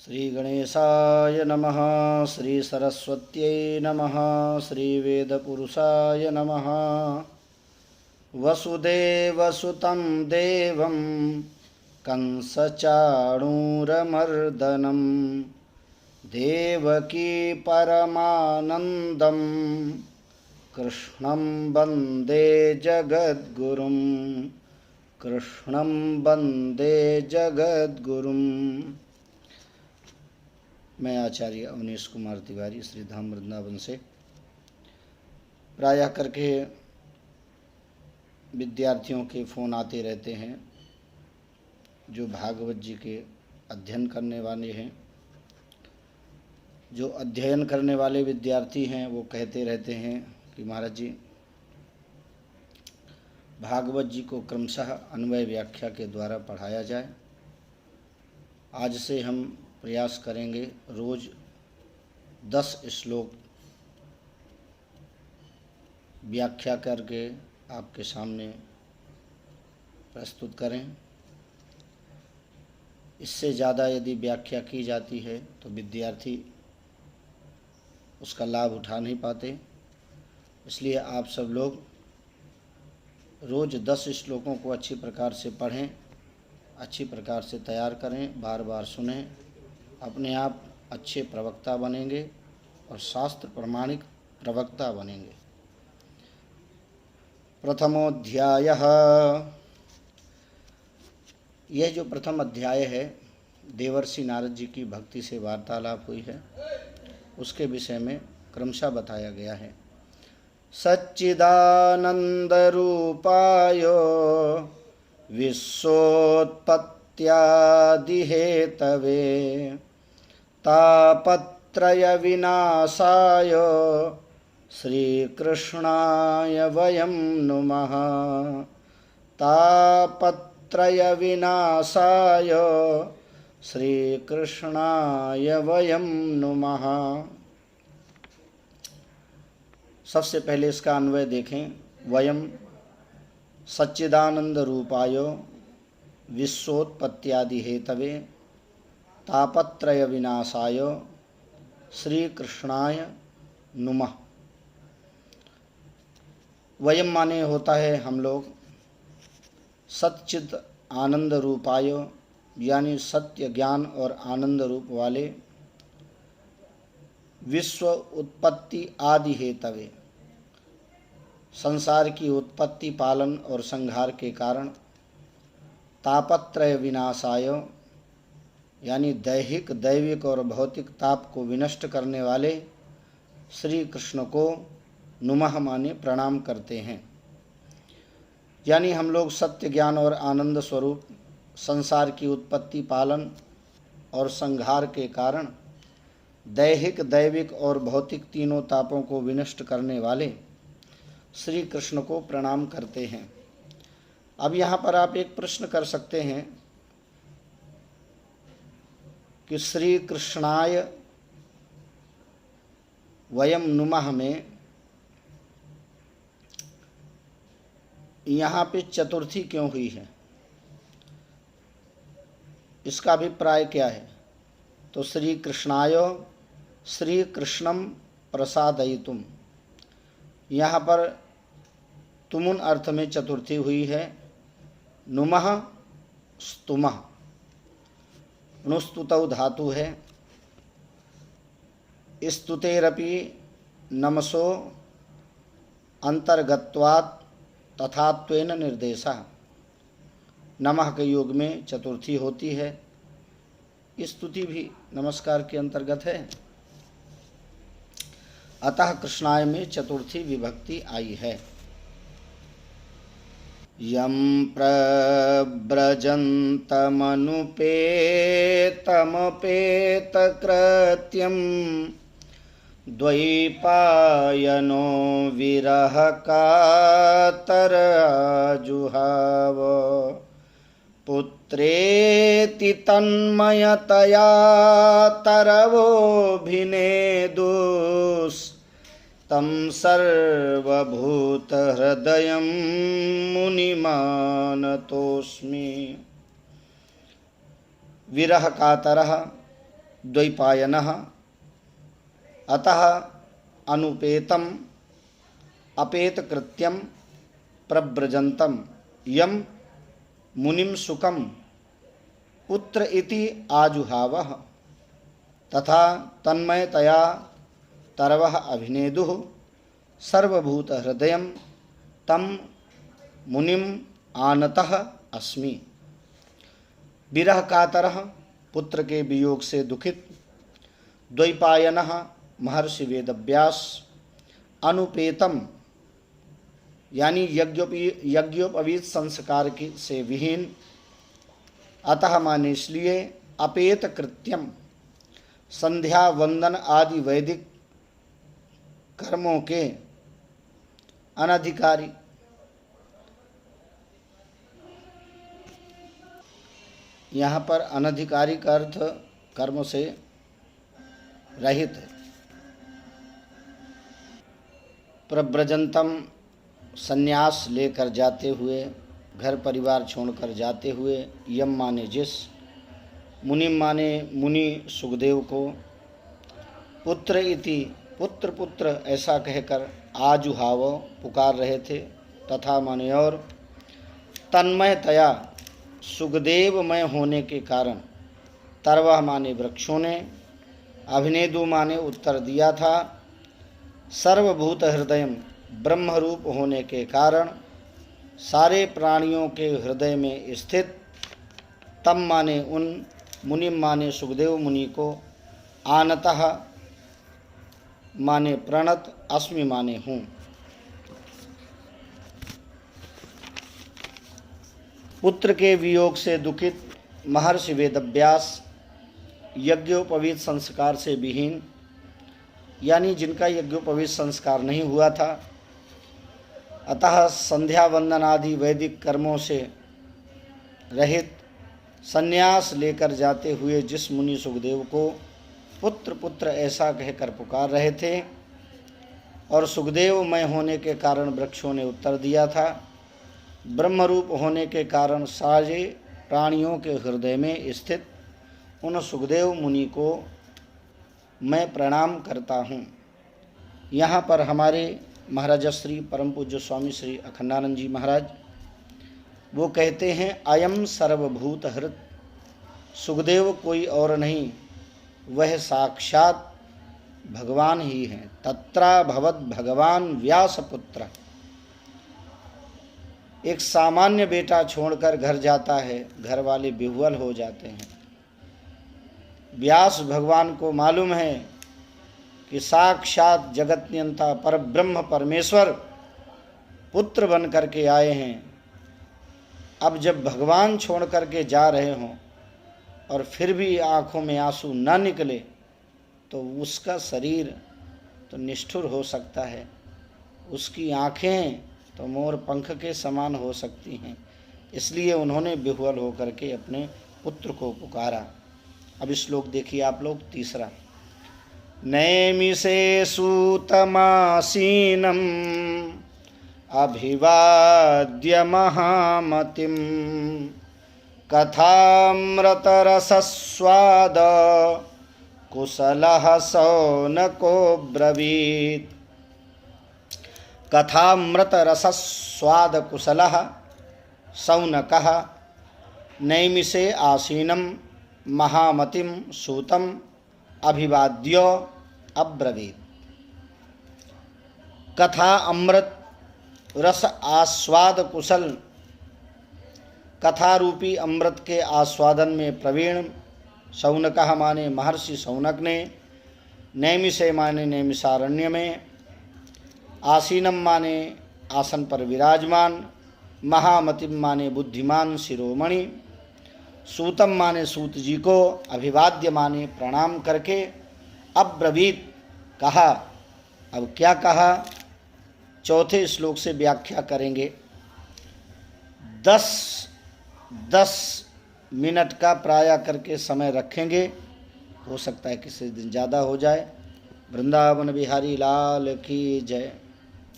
श्रीगणेशाय नमः। श्रीसरस्वत्यै नमः। श्रीवेदपुरुषाय नमः। वसुदेवसुतं देवं कंसचाणूरमर्दनं देवकी परमानन्दं कृष्णं वन्दे जगद्गुरुं। कृष्णं वन्दे जगद्गुरुं। मैं आचार्य अवनीश कुमार तिवारी श्री धाम वृंदावन से प्रायः करके विद्यार्थियों के फ़ोन आते रहते हैं जो भागवत जी के अध्ययन करने वाले हैं। जो अध्ययन करने वाले विद्यार्थी हैं वो कहते रहते हैं कि महाराज जी भागवत जी को क्रमशः अन्वय व्याख्या के द्वारा पढ़ाया जाए। आज से हम प्रयास करेंगे रोज़ 10 श्लोक व्याख्या करके आपके सामने प्रस्तुत करें। इससे ज़्यादा यदि व्याख्या की जाती है तो विद्यार्थी उसका लाभ उठा नहीं पाते। इसलिए आप सब लोग रोज़ 10 श्लोकों को अच्छी प्रकार से पढ़ें, अच्छी प्रकार से तैयार करें, बार बार सुनें। अपने आप अच्छे प्रवक्ता बनेंगे और शास्त्र प्रमाणिक प्रवक्ता बनेंगे। प्रथमोध्यायः। यह जो प्रथम अध्याय है देवर्षि नारद जी की भक्ति से वार्तालाप हुई है, उसके विषय में क्रमशः बताया गया है। सच्चिदानंदरूपाय विश्वोत्पत्त्यादिहेतवे तापत्रय विनाशाय श्रीकृष्णाय वयं नुमः। तापत्रय विनाशाय श्रीकृष्णाय वयं नुमः। सबसे पहले इसका अन्वय देखें। वयम सच्चिदानंद रूपाय विश्वोत्पत्त्यादि हेतवे तापत्रय विनाशाय श्री कृष्णाय नुमः। वयम माने होता है हम लोग। सच्चिद आनंद रूपाय यानी सत्य ज्ञान और आनंद रूप वाले विश्व उत्पत्ति आदि हेतवे संसार की उत्पत्ति पालन और संहार के कारण तापत्रय विनाशाय यानी दैहिक दैविक और भौतिक ताप को विनष्ट करने वाले श्री कृष्ण को नुमः माने प्रणाम करते हैं। यानी हम लोग सत्य ज्ञान और आनंद स्वरूप संसार की उत्पत्ति पालन और संहार के कारण दैहिक दैविक और भौतिक तीनों तापों को विनष्ट करने वाले श्री कृष्ण को प्रणाम करते हैं। अब यहाँ पर आप एक प्रश्न कर सकते हैं कि श्री कृष्णाय वयम नुमः में यहाँ पे चतुर्थी क्यों हुई है, इसका अभिप्राय क्या है? तो श्री कृष्णाय श्री कृष्णम प्रसादयितुम, यहाँ पर तुमुन अर्थ में चतुर्थी हुई है। नुमः स्तुमः, नुस्तुतौ धातु है। स्तुतेरपि नमसो अंतर्गत्वात् तथात्वेन निर्देशः। नमः के योग में चतुर्थी होती है। स्तुति भी नमस्कार के अंतर्गत है, अतः कृष्णाय में चतुर्थी विभक्ति आई है। यं प्रव्रजन्तमनुपेतमपेतकृत्यं द्वैपायनो विरहकातराजुहाव। पुत्रेति तन्मयतया तरवोऽभिनेदुस् तं सर्वभूतहृदयं मुनिमानतोऽस्मि। विरह कातरः द्वैपायनः अतः अनुपेतम अपेतकृत्यम प्रव्रजन्तम यम मुनिम सुखम पुत्र इति आजुहावः तथा तन्मयतया तरवः अभिनेदुः सर्वभूत हृदयं तम मुनिम आनतः अस्मि। विरह कातरः पुत्र के वियोग से दुखित, द्वैपायनः महर्षि वेदव्यास, अनुपेतम यानी यज्ञोपवीत संस्कार से विहीन, अतः माने इसलिए, अपेत कृत्यम संध्या वंदन आदि वैदिक कर्मों के अनधिकारी, यहाँ पर अनधिकारी का अर्थ कर्म से रहित है। प्रव्रजंतम संन्यास लेकर जाते हुए, घर परिवार छोड़कर जाते हुए, यम माने जिस, मुनिम माने मुनि सुखदेव को, पुत्र इति पुत्र पुत्र ऐसा कहकर आजुहाव पुकार रहे थे, तथा माने और, तन्मयतया सुखदेवमय होने के कारण, तरवह माने वृक्षों ने, अभिनेदु माने उत्तर दिया था, सर्वभूत हृदयम ब्रह्मरूप होने के कारण सारे प्राणियों के हृदय में स्थित, तम माने उन, मुनिम माने सुखदेव मुनि को, आनतः माने प्रणत, अस्मि माने हूँ। पुत्र के वियोग से दुखित महर्षि वेदव्यास, यज्ञोपवीत संस्कार से विहीन यानी जिनका यज्ञोपवीत संस्कार नहीं हुआ था, अतः संध्या वंदन आदि वैदिक कर्मों से रहित, संन्यास लेकर जाते हुए जिस मुनि सुखदेव को पुत्र पुत्र ऐसा कहकर पुकार रहे थे, और सुखदेवमय होने के कारण वृक्षों ने उत्तर दिया था, ब्रह्मरूप होने के कारण सारे प्राणियों के हृदय में स्थित उन सुखदेव मुनि को मैं प्रणाम करता हूँ। यहाँ पर हमारे महाराज श्री परम पूज्य स्वामी श्री अखंडानंद जी महाराज वो कहते हैं, अयम सर्वभूत हृत, सुखदेव कोई और नहीं, वह साक्षात भगवान ही हैं। तत्रा भवत भगवान व्यासपुत्र, एक सामान्य बेटा छोड़कर घर जाता है, घर वाले विह्वल हो जाते हैं। व्यास भगवान को मालूम है कि साक्षात जगत नियंता पर ब्रह्म परमेश्वर पुत्र बन करके आए हैं। अब जब भगवान छोड़ करके जा रहे हों और फिर भी आँखों में आंसू न निकले तो उसका शरीर तो निष्ठुर हो सकता है, उसकी आँखें तो मोर पंख के समान हो सकती हैं। इसलिए उन्होंने विह्वल होकर के अपने पुत्र को पुकारा। अब श्लोक देखिए आप लोग, तीसरा, नैमिषे सूतमासीनम अभिवाद्य महामतिम कथामृतरसस्वाद कुशलः शौनको ब्रवीत्। कथामृतरसस्वाद कुशलः शौनकः नैमिषे आसीनं महामतिं सूतम् अभिवाद्य अब्रवीत्। कथा अमृत रस आस्वाद कुशल, कथा रूपी अमृत के आस्वादन में प्रवीण शौनकः माने महर्षि शौनक ने, नैमिषे माने नैमिषारण्य में, आसीनम माने आसन पर विराजमान, महामतिम माने बुद्धिमान शिरोमणि, सूतम माने सूत जी को, अभिवाद्य माने प्रणाम करके, अब्रवीत कहा। अब क्या कहा, चौथे श्लोक से व्याख्या करेंगे। 10 मिनट का प्राय करके समय रखेंगे, हो सकता है किसी दिन ज़्यादा हो जाए। वृंदावन बिहारी लाल की जय।